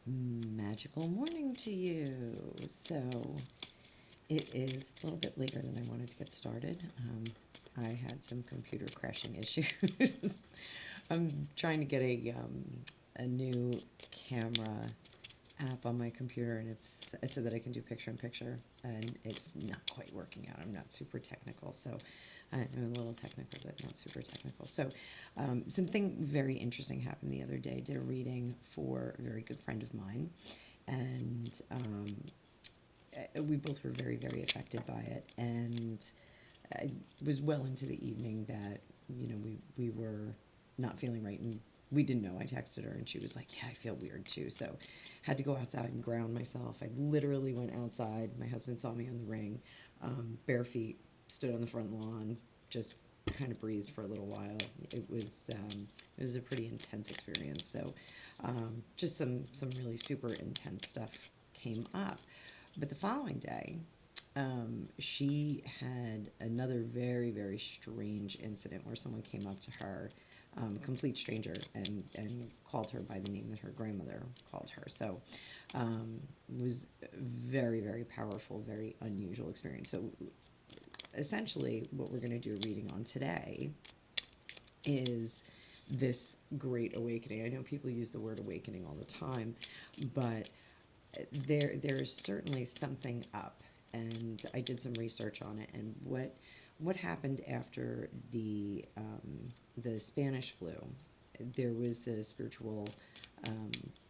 Magical morning to you. So it is a little bit later than I wanted to get started. I had some computer crashing issues. I'm trying to get a new camera app on my computer, and it's so that I can do picture-in-picture, and it's not quite working out. I'm not super technical, so I'm a little technical, but not super technical. So something very interesting happened the other day. Did a reading for a very good friend of mine, and we both were very, very affected by it, and it was well into the evening that, we were not feeling right, and we didn't know. I texted her, and she was like, yeah, I feel weird too. So had to go outside and ground myself. I literally went outside. My husband saw me on the ring, bare feet, stood on the front lawn, just kind of breathed for a little while. It was a pretty intense experience. So just some really super intense stuff came up. But the following day, she had another very, very strange incident where someone came up to her, complete stranger, and called her by the name that her grandmother called her. So it was very, very powerful, very unusual experience. So essentially what we're going to do a reading on today is this Great Awakening. I know people use the word awakening all the time, but there is certainly something up, and I did some research on it. And what happened after the Spanish flu? There was the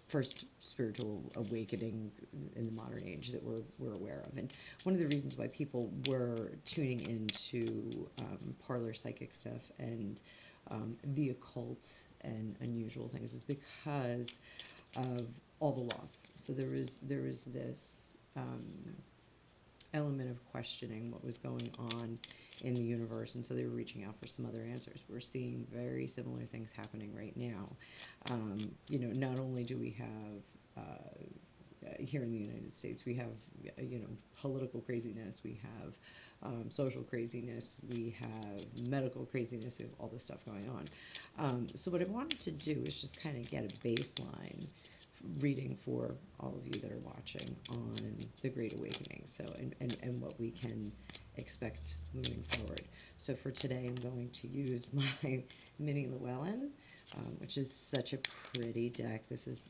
first spiritual awakening in the modern age that we're aware of. And one of the reasons why people were tuning into parlor psychic stuff and the occult and unusual things is because of all the loss. So there was this element of questioning what was going on in the universe, and so they were reaching out for some other answers. We're seeing very similar things happening right now. Not only do we have here in the United States, we have political craziness, we have social craziness, we have medical craziness, we have all this stuff going on. So what I wanted to do is just kind of get a baseline reading for all of you that are watching on the Great Awakening, so and what we can expect moving forward. So for today, I'm going to use my mini Llewellyn, which is such a pretty deck. This is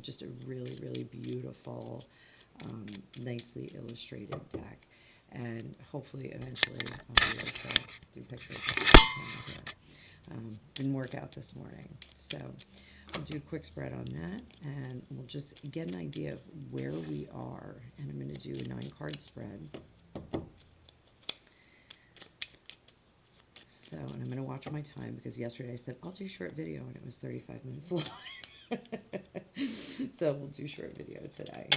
just a really, really beautiful, nicely illustrated deck, and hopefully eventually I'll be able to do pictures of it. Didn't work out this morning, so I'll do a quick spread on that, and we'll just get an idea of where we are. And I'm going to do a 9-card spread. So, and I'm going to watch my time, because yesterday I said I'll do short video, and it was 35 minutes long. So we'll do short video today.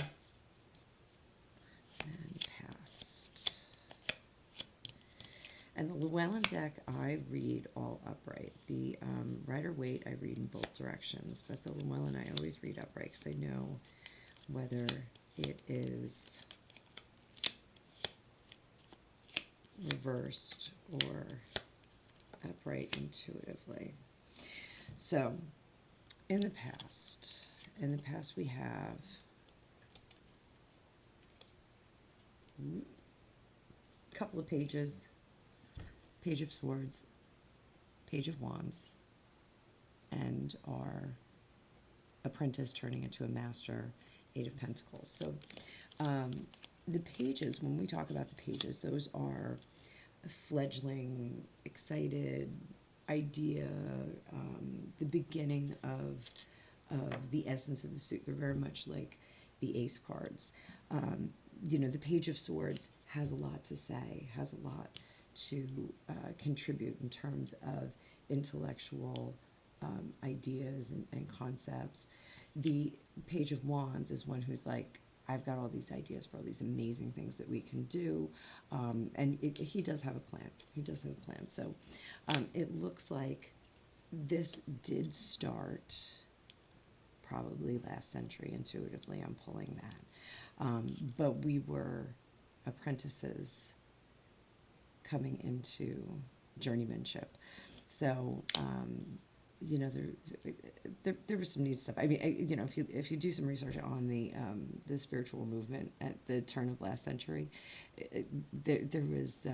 And past. And the Llewellyn deck, I read all upright. The Rider-Waite, I read in both directions, but the Llewellyn, I always read upright, because I know whether it is reversed or upright intuitively. So, in the past we have a couple of pages. Page of Swords, Page of Wands, and our apprentice turning into a master, 8 of Pentacles. So the pages, when we talk about the pages, those are a fledgling, excited idea, the beginning of the essence of the suit. They're very much like the Ace cards. The Page of Swords has a lot to say, has a lot to contribute in terms of intellectual ideas and concepts. The Page of Wands is one who's like, I've got all these ideas for all these amazing things that we can do, and he does have a plan. He does have a plan. So it looks like this did start probably last century. Intuitively, I'm pulling that, but we were apprentices coming into journeymanship. So you know, there was some neat stuff. I mean, you know, if you do some research on the spiritual movement at the turn of last century, there was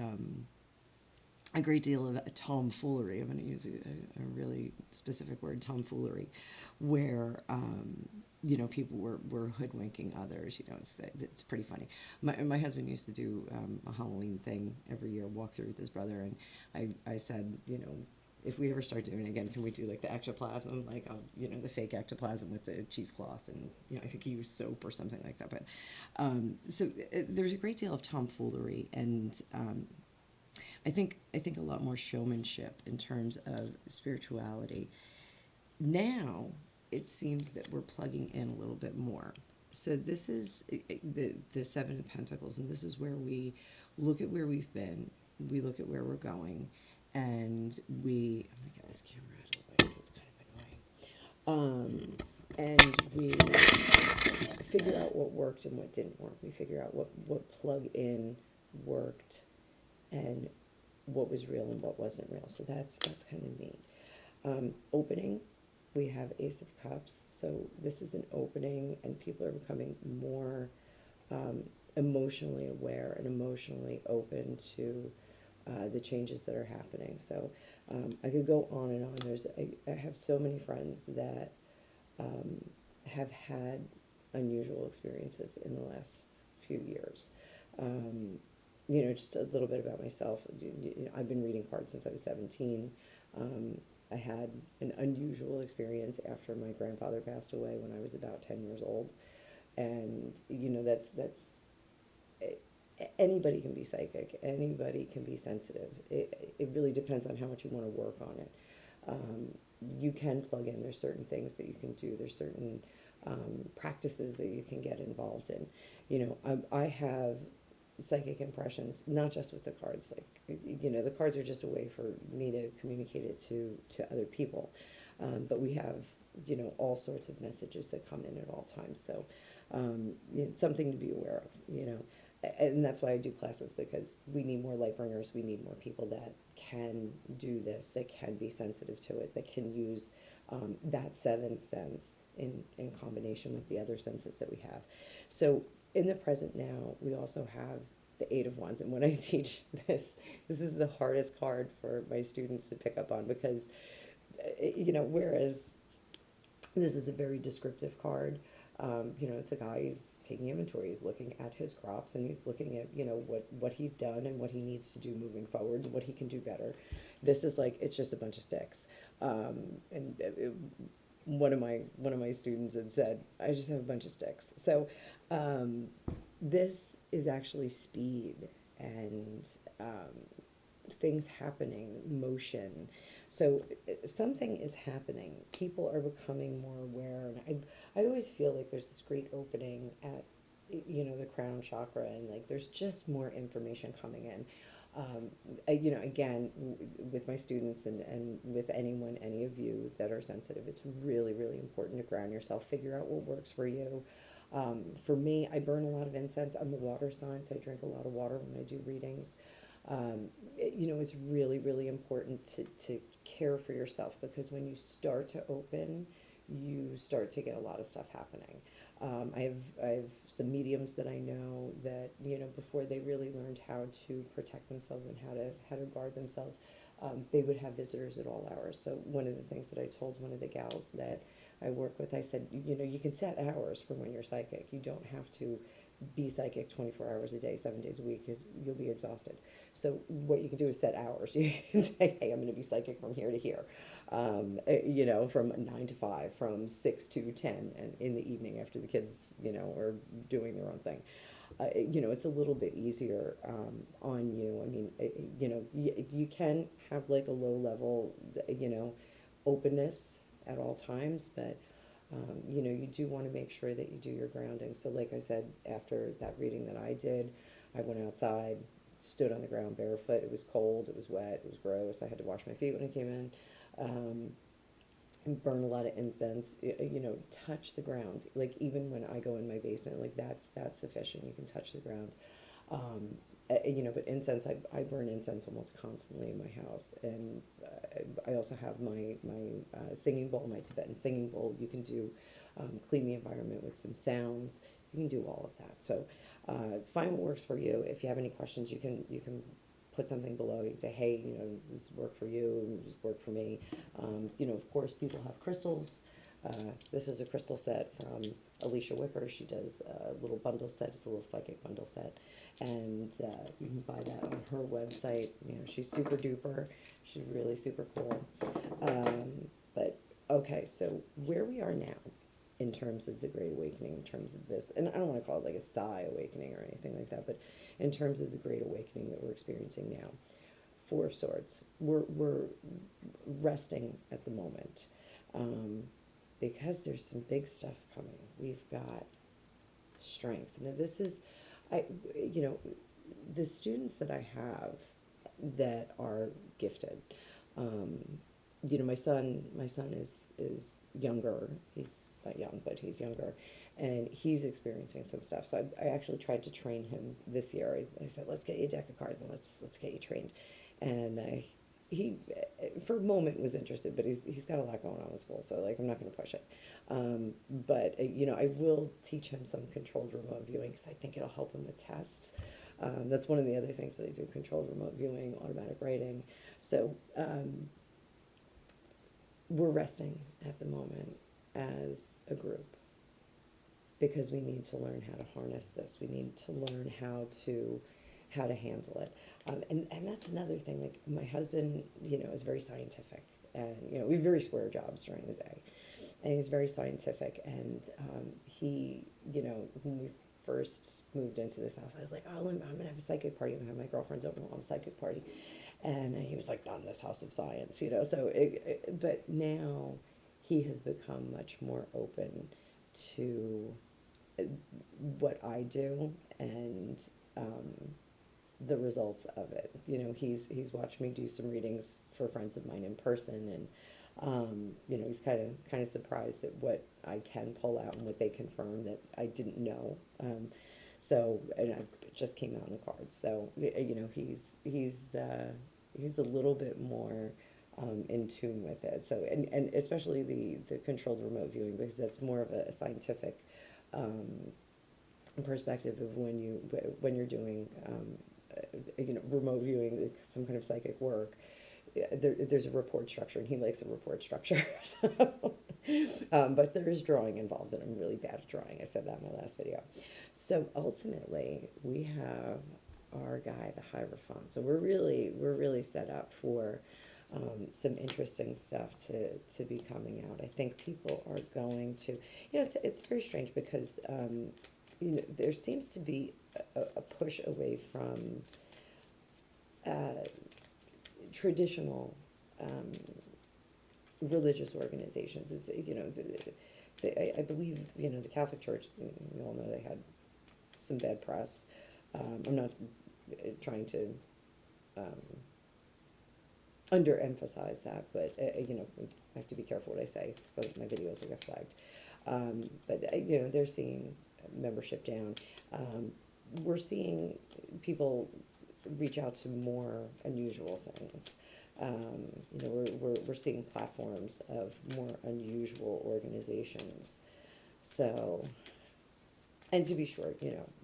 a great deal of tomfoolery. I'm going to use a really specific word, tomfoolery, where you know, people were hoodwinking others. You know, it's pretty funny. My husband used to do a Halloween thing every year, walk through with his brother, and I said, you know, if we ever start doing it again, can we do like the ectoplasm, like you know, the fake ectoplasm with the cheesecloth, and you know, I think he used soap or something like that. But so there's a great deal of tomfoolery, and I think a lot more showmanship in terms of spirituality. Now it seems that we're plugging in a little bit more. So this is the Seven of Pentacles, and this is where we look at where we've been, we look at where we're going, and we, oh my god, this camera out of the way because it's kind of annoying. And we figure out what worked and what didn't work. We figure out what plug in worked and what was real and what wasn't real. So that's kind of neat. Opening, we have Ace of Cups. So this is an opening, and people are becoming more emotionally aware and emotionally open to the changes that are happening. So I could go on and on. I have so many friends that have had unusual experiences in the last few years. You know, just a little bit about myself. You know, I've been reading cards since I was 17. I had an unusual experience after my grandfather passed away when I was about 10 years old. And, you know, that's anybody can be psychic. Anybody can be sensitive. It really depends on how much you want to work on it. You can plug in. There's certain things that you can do. There's certain practices that you can get involved in. You know, I have psychic impressions, not just with the cards. Like, you know, the cards are just a way for me to communicate it to other people. But we have, you know, all sorts of messages that come in at all times. So it's something to be aware of, you know. And that's why I do classes, because we need more light bringers. We need more people that can do this, that can be sensitive to it, that can use that seventh sense in combination with the other senses that we have. So in the present now, we also have the Eight of Wands. And when I teach this is the hardest card for my students to pick up on, because, you know, whereas this is a very descriptive card, you know, it's a guy, he's taking inventory, he's looking at his crops, and he's looking at, you know, what he's done and what he needs to do moving forward and what he can do better. This is like, it's just a bunch of sticks. One of my students had said, I just have a bunch of sticks. So this is actually speed and things happening, motion. So something is happening. People are becoming more aware, and I always feel like there's this great opening at, you know, the crown chakra, and like there's just more information coming in. You know, again, with my students and with anyone, any of you that are sensitive, it's really, really important to ground yourself, figure out what works for you. For me, I burn a lot of incense. I'm a water sign, so I drink a lot of water when I do readings. You know, it's really, really important to care for yourself, because when you start to open, you start to get a lot of stuff happening. I have some mediums that I know that, you know, before they really learned how to protect themselves and how to guard themselves, they would have visitors at all hours. So one of the things that I told one of the gals that I work with, I said, you know, you can set hours for when you're psychic. You don't have to be psychic 24 hours a day, 7 days a week, because you'll be exhausted. So what you can do is set hours. You can say, hey, I'm going to be psychic from here to here, you know, from 9 to 5, from 6 to 10, and in the evening after the kids, you know, are doing their own thing. You know, it's a little bit easier on you. I mean, you know, you can have like a low level, you know, openness at all times, but you know, you do want to make sure that you do your grounding. So like I said, after that reading that I did, I went outside, stood on the ground barefoot. It was cold, it was wet, it was gross. I had to wash my feet when I came in. And burn a lot of incense, you know, touch the ground. Like even when I go in my basement, like that's sufficient. You can touch the ground. But incense, I burn incense almost constantly in my house, and I also have my singing bowl, my Tibetan singing bowl. You can do clean the environment with some sounds. You can do all of that. So find what works for you. If you have any questions, you can put something below. You can say, hey, this worked for you, this worked for me. Of course, people have crystals. This is a crystal set from Alicia Wicker. She does a little bundle set. It's a little psychic bundle set, and you can buy that on her website. She's super duper. She's really super cool. But okay, so where we are now, in terms of the Great Awakening, in terms of this, and I don't want to call it like a Psi Awakening or anything like that, but in terms of the Great Awakening that we're experiencing now, Four of Swords, we're resting at the moment. Because there's some big stuff coming. We've got strength. Now this is, the students that I have that are gifted. My son is younger. He's not young, but he's younger, and he's experiencing some stuff. So I actually tried to train him this year. I said, let's get you a deck of cards and let's get you trained. And he for a moment was interested, but he's got a lot going on with school, so like I'm not going to push it. But I will teach him some controlled remote viewing because I think it'll help him with tests. That's one of the other things that I do: controlled remote viewing, automatic writing. So we're resting at the moment as a group because we need to learn how to harness this. We need to learn how to handle it. And that's another thing. Like my husband, is very scientific, and we have very square jobs during the day, and he's very scientific. And he, when we first moved into this house, I was like, oh, I'm gonna have a psychic party. I'm gonna have my girlfriends over. We'll have a psychic party. And he was like, not in this house of science, So, but now he has become much more open to what I do and the results of it. He's watched me do some readings for friends of mine in person, and he's kind of surprised at what I can pull out and what they confirm that I didn't know. And I just came out on the cards. So he's a little bit more in tune with it. So and especially the controlled remote viewing, because that's more of a scientific perspective of when you're doing remote viewing, some kind of psychic work. There's a report structure, and he likes a report structure. So, but there is drawing involved, and I'm really bad at drawing. I said that in my last video. So ultimately, we have our guy, the Hierophant. So we're really set up for some interesting stuff to be coming out. I think people are going to, it's very strange because there seems to be a push away from traditional religious organizations. It's I believe the Catholic Church. We all know they had some bad press. I'm not trying to underemphasize that, but I have to be careful what I say, so my videos will get flagged. But they're seeing membership down. We're seeing people reach out to more unusual things. We're seeing platforms of more unusual organizations. So, and to be sure,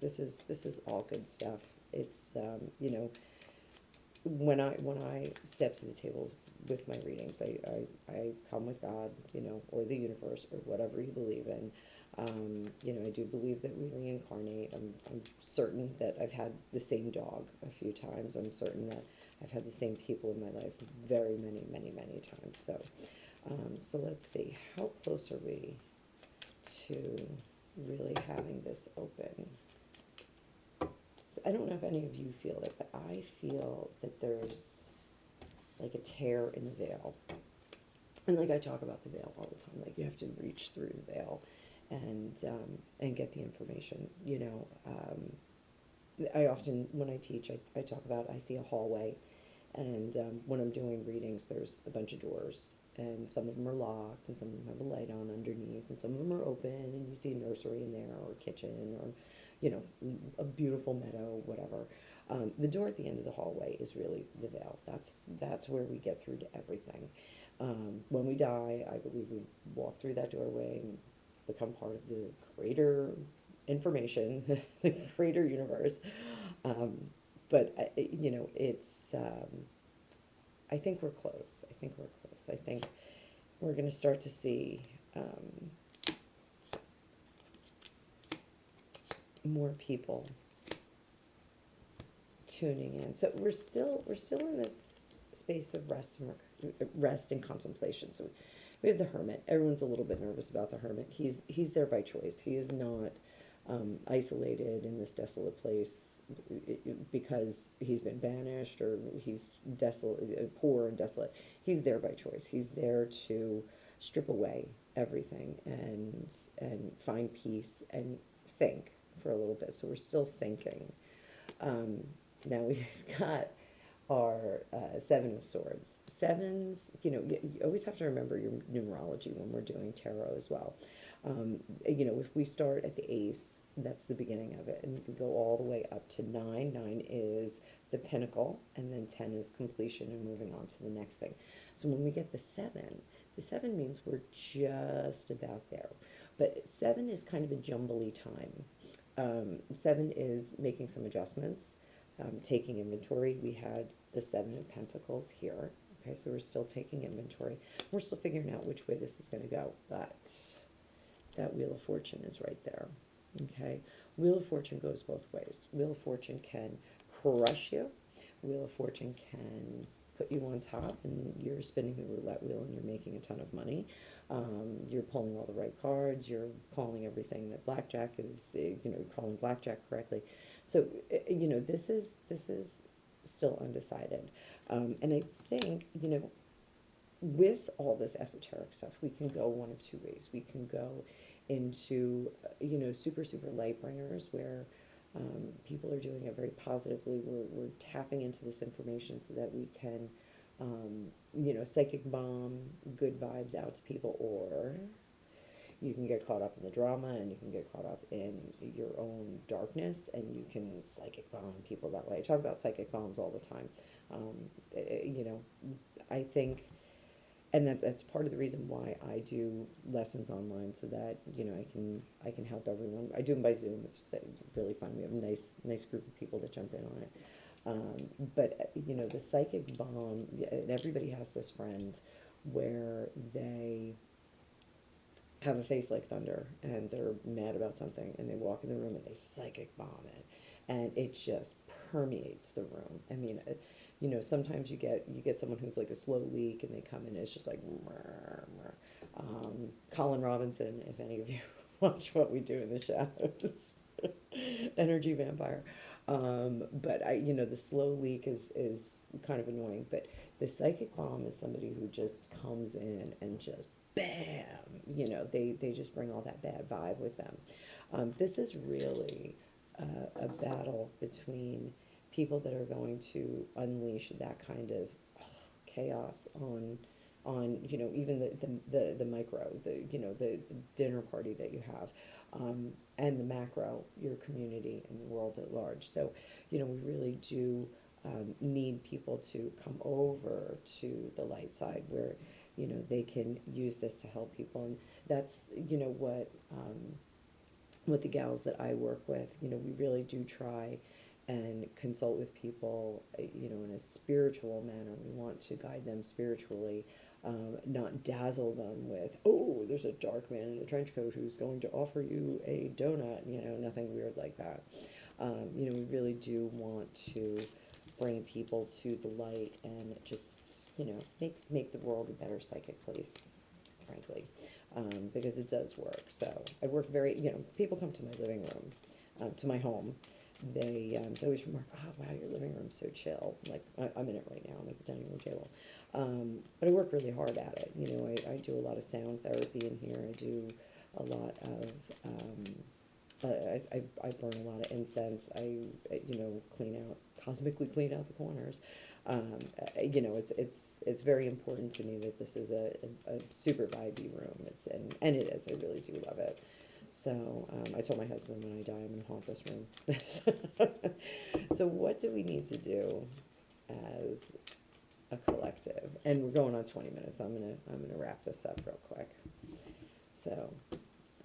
this is all good stuff. It's when I step to the table with my readings, I come with God, or the universe, or whatever you believe in. I do believe that we reincarnate. I'm certain that I've had the same dog a few times. I'm certain that I've had the same people in my life very many, many, many times. So let's see, how close are we to really having this open? So I don't know if any of you feel it, but I feel that there's like a tear in the veil. And like I talk about the veil all the time, like you have to reach through the veil and get the information. I often, when I teach, I talk about, I see a hallway, and when I'm doing readings, there's a bunch of doors and some of them are locked, and some of them have a light on underneath, and some of them are open, and you see a nursery in there, or a kitchen, or, you know, a beautiful meadow, whatever. The door at the end of the hallway is really the veil. That's where we get through to everything. When we die, I believe we walk through that doorway and become part of the greater information, the greater universe. But you know, it's. I think we're close. I think we're close. I think we're going to start to see more people tuning in. So we're still in this space of rest and contemplation. So we have the Hermit. Everyone's a little bit nervous about the Hermit. He's there by choice. He is not isolated in this desolate place because he's been banished, or he's desolate, poor and desolate. He's there by choice. He's there to strip away everything and find peace and think for a little bit. So we're still thinking. Now we've got our Seven of Swords. Sevens, you know, you always have to remember your numerology when we're doing tarot as well. You know, if we start at the Ace, that's the beginning of it, and we go all the way up to 9. 9 is the pinnacle, and then 10 is completion and moving on to the next thing. So when we get the 7 means we're just about there. But 7 is kind of a jumbly time. 7 is making some adjustments, taking inventory. We had the 7 of Pentacles here. Okay, so we're still taking inventory. We're still figuring out which way this is going to go, but that Wheel of Fortune is right there. Okay, Wheel of Fortune goes both ways. Wheel of Fortune can crush you. Wheel of Fortune can put you on top, and you're spinning the roulette wheel, and you're making a ton of money. You're pulling all the right cards. You're calling everything that blackjack is. You know, calling blackjack correctly. So you know, this is still undecided, and I think, you know, with all this esoteric stuff, we can go one of two ways. We can go into, you know, super light bringers, where people are doing it very positively. We're tapping into this information so that we can, you know, psychic bomb good vibes out to people, or you can get caught up in the drama, and you can get caught up in your own darkness, and you can psychic bomb people that way. I talk about psychic bombs all the time. You know, I think, and that's part of the reason why I do lessons online, so that, you know, I can help everyone. I do them by Zoom. It's really fun. We have a nice group of people that jump in on it. But you know, the psychic bomb, and everybody has this friend where they have a face like thunder, and they're mad about something, and they walk in the room and they psychic bomb it, and it just permeates the room. I mean, you know, sometimes you get someone who's like a slow leak, and they come in and it's just like Colin Robinson, if any of you watch What We Do in the Shadows. Energy vampire. But you know, the slow leak is kind of annoying, but the psychic bomb is somebody who just comes in and just bam, you know, they just bring all that bad vibe with them. This is really a battle between people that are going to unleash that kind of chaos on, you know, even the micro, you know, the dinner party that you have, and the macro, your community and the world at large. So, you know, we really do need people to come over to the light side, where, you know, they can use this to help people. And that's, you know, what the gals that I work with, you know, we really do try and consult with people, you know, in a spiritual manner. We want to guide them spiritually, not dazzle them with, oh, there's a dark man in a trench coat who's going to offer you a donut, you know, nothing weird like that. You know, we really do want to bring people to the light and just, you know, make the world a better psychic place, frankly, because it does work. So I work very, you know, people come to my living room, to my home. They always remark, oh, wow, your living room's so chill. Like, I'm in it right now. I'm at the dining room table. But I work really hard at it. You know, I do a lot of sound therapy in here. I do a lot of, I burn a lot of incense. I, you know, cosmically clean out the corners. You know, it's very important to me that this is a super vibey room. And it is. I really do love it. So I told my husband when I die, I'm going to haunt this room. So what do we need to do as a collective? And we're going on 20 minutes. So I'm gonna wrap this up real quick. So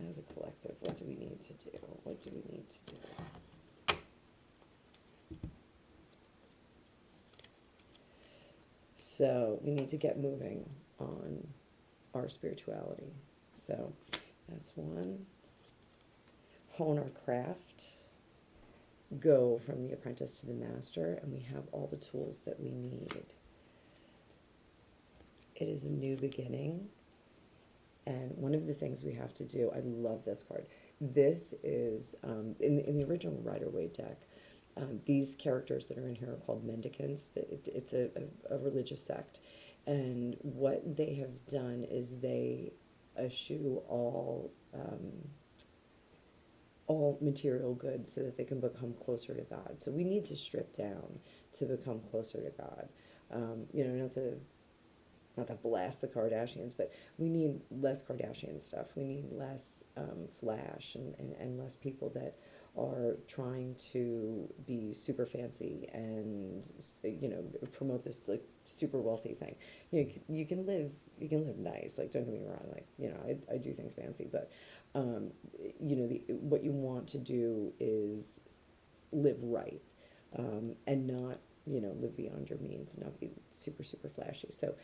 as a collective, what do we need to do? What do we need to do? So we need to get moving on our spirituality. So that's one. Hone our craft. Go from the apprentice to the master, and we have all the tools that we need. It is a new beginning, and one of the things we have to do, I love this card. This is, in the original Rider-Waite deck, these characters that are in here are called mendicants. It's a religious sect, and what they have done is they eschew all material goods so that they can become closer to God. So we need to strip down to become closer to God. You know, not to blast the Kardashians, but we need less Kardashian stuff. We need less flash and less people that are trying to be super fancy and, you know, promote this like super wealthy thing. You can live nice. Like, don't get me wrong. Like, you know, I do things fancy, but you know, what you want to do is live right, and not, you know, live beyond your means and not be super, super flashy. So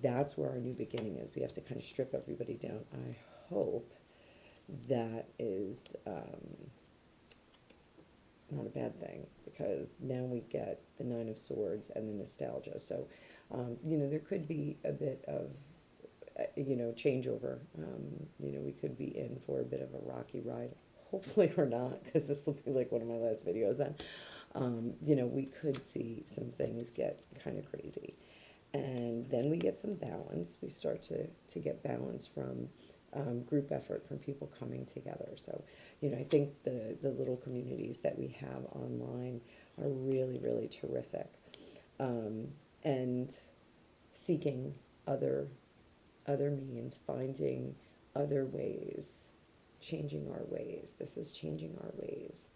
that's where our new beginning is. We have to kind of strip everybody down. I hope that is not a bad thing, because now we get the Nine of Swords and the nostalgia. So, you know, there could be a bit of, you know, changeover. You know, we could be in for a bit of a rocky ride. Hopefully we're not, because this will be like one of my last videos then. You know, we could see some things get kind of crazy. And then we get some balance. We start to get balance from group effort, from people coming together. So, you know, I think the little communities that we have online are really, really terrific. And seeking other means, finding other ways, changing our ways. This is changing our ways.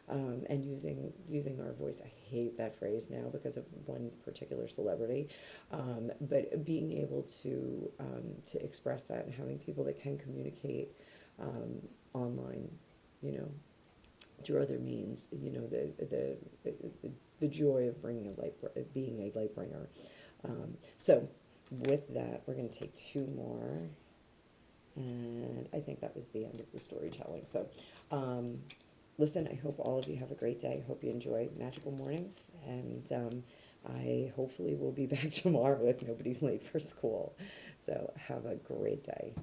And using our voice. I hate that phrase now because of one particular celebrity, but being able to express that and having people that can communicate online, you know, through other means, you know, the joy of being a light bringer. So with that, we're going to take two more, and I think that was the end of the storytelling. So listen, I hope all of you have a great day. I hope you enjoy Magical Mornings, and I hopefully will be back tomorrow if nobody's late for school. So have a great day.